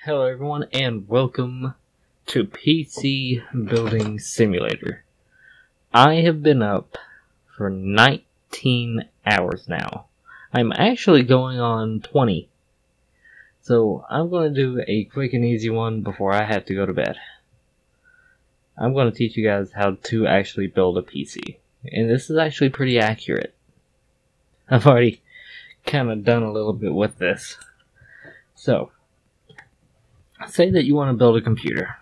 Hello everyone and welcome to PC Building Simulator. I have been up for 19 hours now. I'm actually going on 20. So I'm going to do a quick and easy one before I have to go to bed. I'm going to teach you guys how to actually build a PC. And this is actually pretty accurate. I've already kind of done a little bit with this. So, say that you want to build a computer.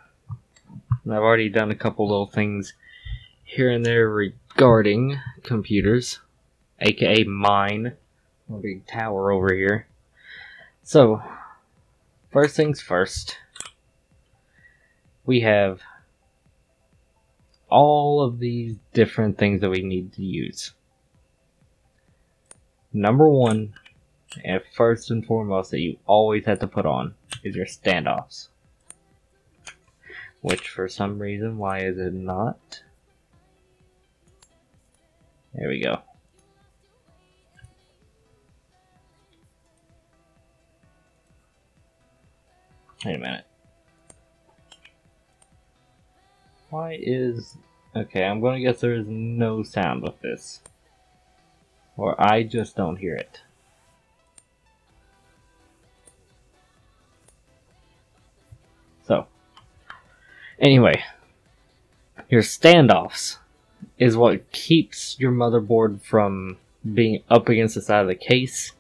And I've already done a couple little things here and there regarding computers, aka mine, a big tower over here. So, first things first, we have all of these different things that we need to use. Number one, and first and foremost that you always have to put on, is your standoffs. Which for some reason, why is it not? There we go. Wait a minute. Why is... Okay, I'm gonna guess there is no sound with this. Or I just don't hear it. So, anyway, your standoffs is what keeps your motherboard from being up against the side of the case.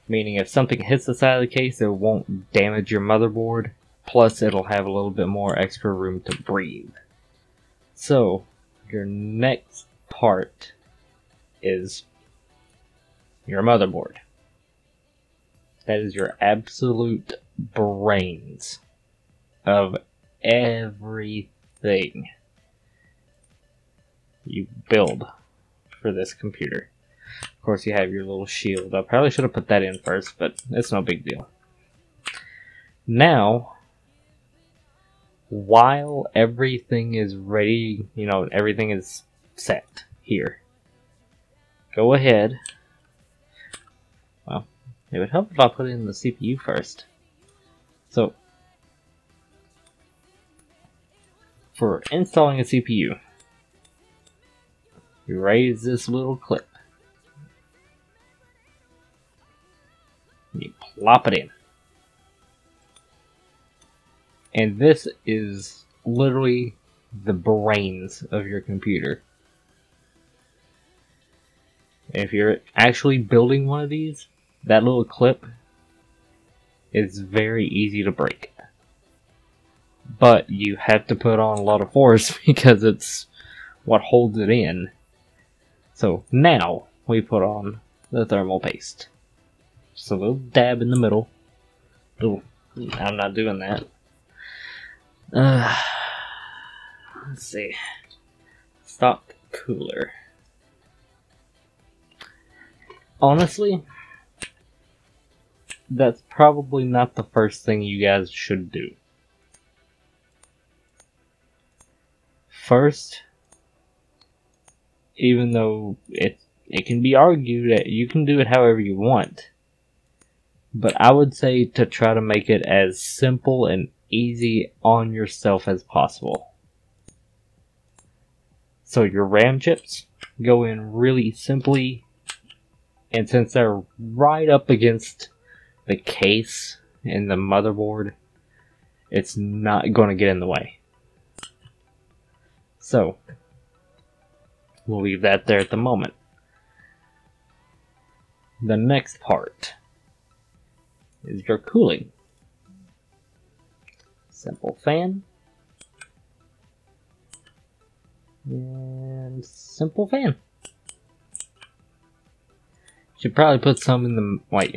Meaning if something hits the side of the case, it won't damage your motherboard. Plus, it'll have a little bit more extra room to breathe. So, your next part is your motherboard. That is your absolute brains of everything you build for this computer. Of course, you have your little shield. I probably should have put that in first, but it's no big deal. Now, while everything is ready, everything is set here, go ahead. Well, it would help if I put in the CPU first. So, for installing a CPU, you raise this little clip. You plop it in. And this is literally the brains of your computer. If you're actually building one of these, that little clip is very easy to break. But you have to put on a lot of force because it's what holds it in. So now we put on the thermal paste. Just a little dab in the middle. Ooh, I'm not doing that. Let's see. Stock cooler. Honestly, that's probably not the first thing you guys should do. First, even though it can be argued that you can do it however you want, but I would say to try to make it as simple and easy on yourself as possible. So your RAM chips go in really simply, and since they're right up against the case and the motherboard, it's not going to get in the way. So, we'll leave that there at the moment. The next part is your cooling. Simple fan. And simple fan. Should probably put some in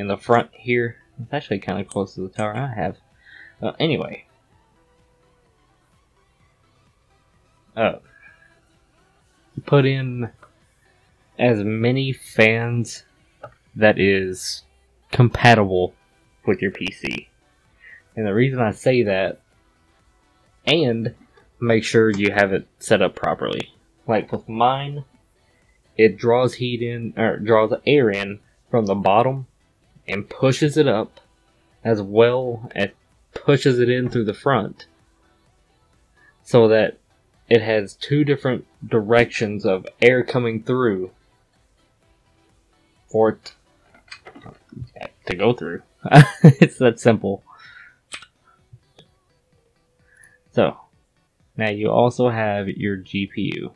the front here. It's actually kind of close to the tower I have. Anyway. Put in as many fans that is compatible with your PC. And the reason I say that, and make sure you have it set up properly. Like with mine, it draws heat in, or draws air in from the bottom and pushes it up, as well as pushes it in through the front so that it has two different directions of air coming through for it to go through. It's that simple. So, now you also have your GPU,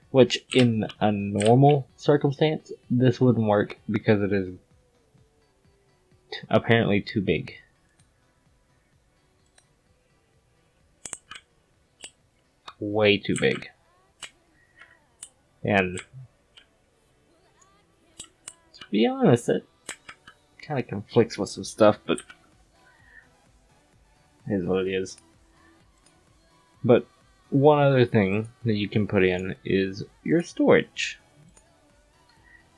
which in a normal circumstance, this wouldn't work because it is apparently too big. Way too big. And to be honest, it kind of conflicts with some stuff, but it is what it is. But one other thing that you can put in is your storage.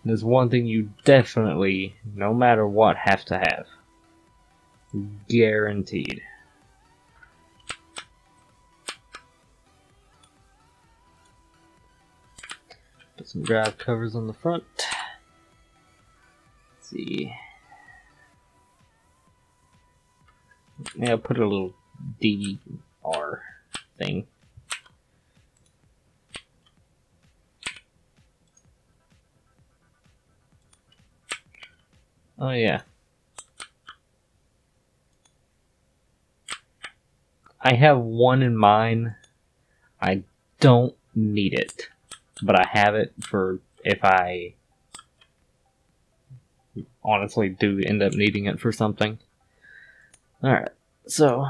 There's one thing you definitely, no matter what, have to have. Guaranteed. Put some drive covers on the front. Let's see. Yeah, put a little DDR thing. Oh yeah. I have one in mind. I don't need it, but I have it for if I honestly do end up needing it for something. Alright, so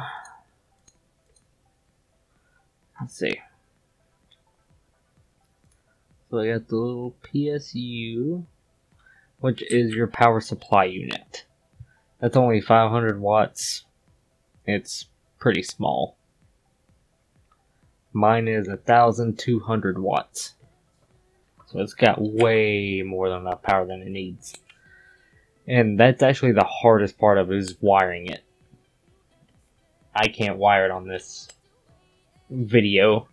let's see. So I got the little PSU, which is your power supply unit. That's only 500 watts. It's pretty small. Mine is 1,200 watts. So it's got way more than enough power than it needs. And that's actually the hardest part of it, is wiring it. I can't wire it on this video.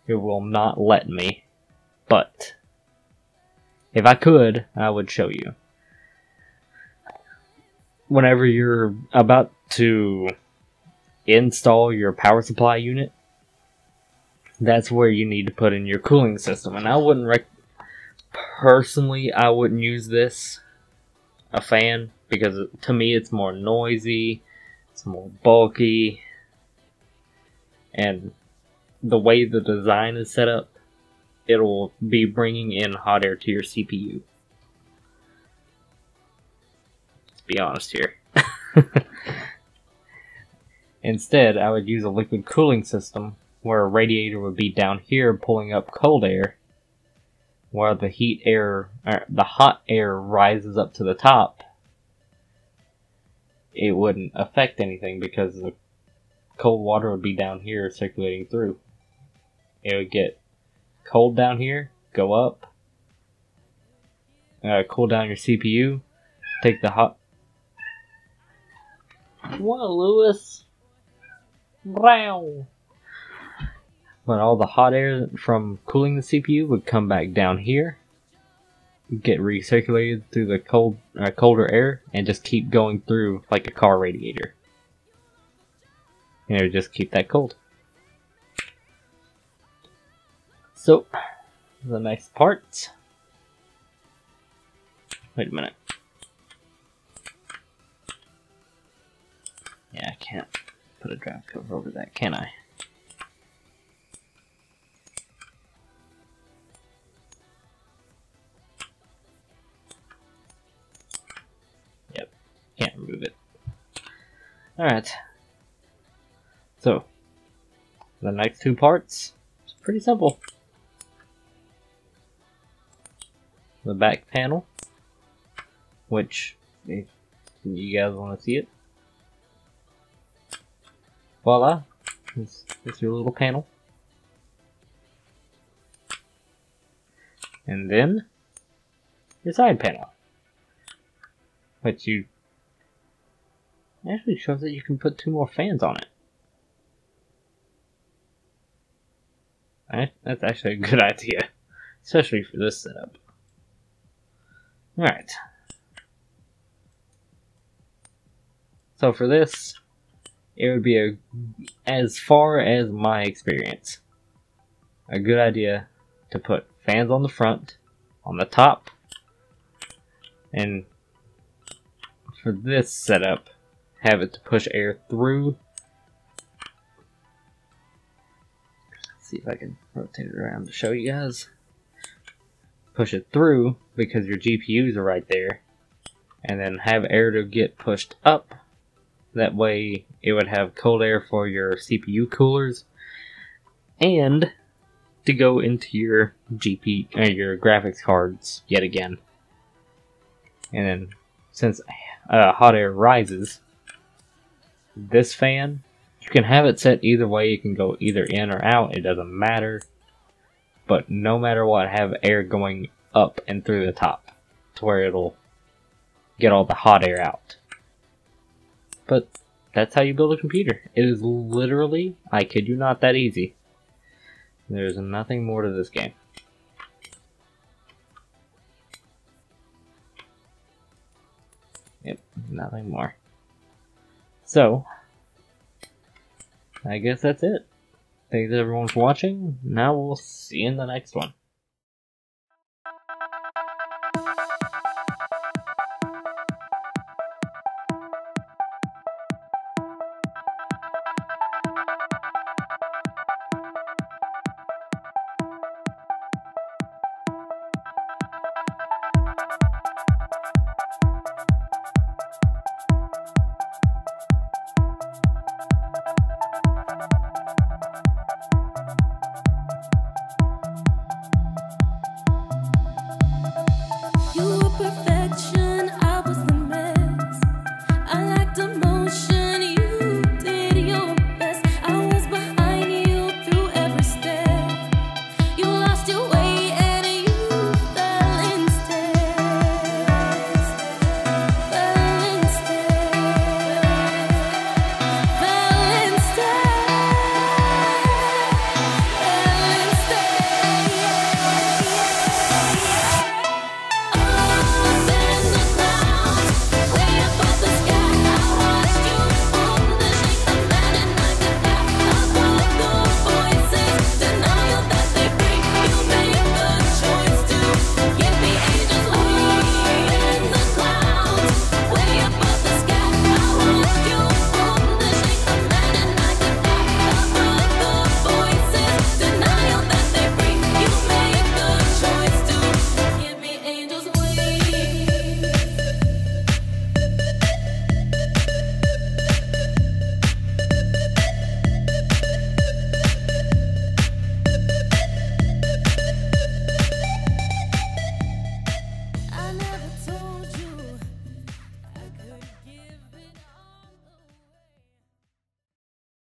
It will not let me. But if I could, I would show you. Whenever you're about to install your power supply unit, that's where you need to put in your cooling system. And I wouldn't personally, I wouldn't use this, a fan, because to me it's more noisy, it's more bulky, and the way the design is set up, it'll be bringing in hot air to your CPU. Let's be honest here. Instead, I would use a liquid cooling system where a radiator would be down here pulling up cold air, while the the hot air rises up to the top. It wouldn't affect anything because the cold water would be down here circulating through. It would get cold down here, go up, cool down your CPU, take the hot... What, Lewis? Wow. But all the hot air from cooling the CPU would come back down here, get recirculated through the colder air, and just keep going through like a car radiator. And it would just keep that cold. So, the next part. Wait a minute. Yeah, I can't put a drive cover over that, can I? Yep, can't remove it. Alright. So, the next two parts, it's pretty simple. The back panel, which, if you guys want to see it, voila, it's your little panel. And then, your side panel, which actually shows that you can put two more fans on it. That's actually a good idea, especially for this setup. Alright. So for this, it would be as far as my experience, a good idea to put fans on the front, on the top, and for this setup, have it to push air through. Let's see if I can rotate it around to show you guys. Push it through because your GPUs are right there, and then have air to get pushed up. That way it would have cold air for your CPU coolers and to go into your your graphics cards yet again. And then since hot air rises, this fan, you can have it set either way. You can go either in or out, it doesn't matter. But no matter what, have air going up and through the top to where it'll get all the hot air out. But that's how you build a computer. It is literally, I kid you not, that easy. There's nothing more to this game. Yep, nothing more. So, I guess that's it. Thanks everyone for watching. Now we'll see you in the next one.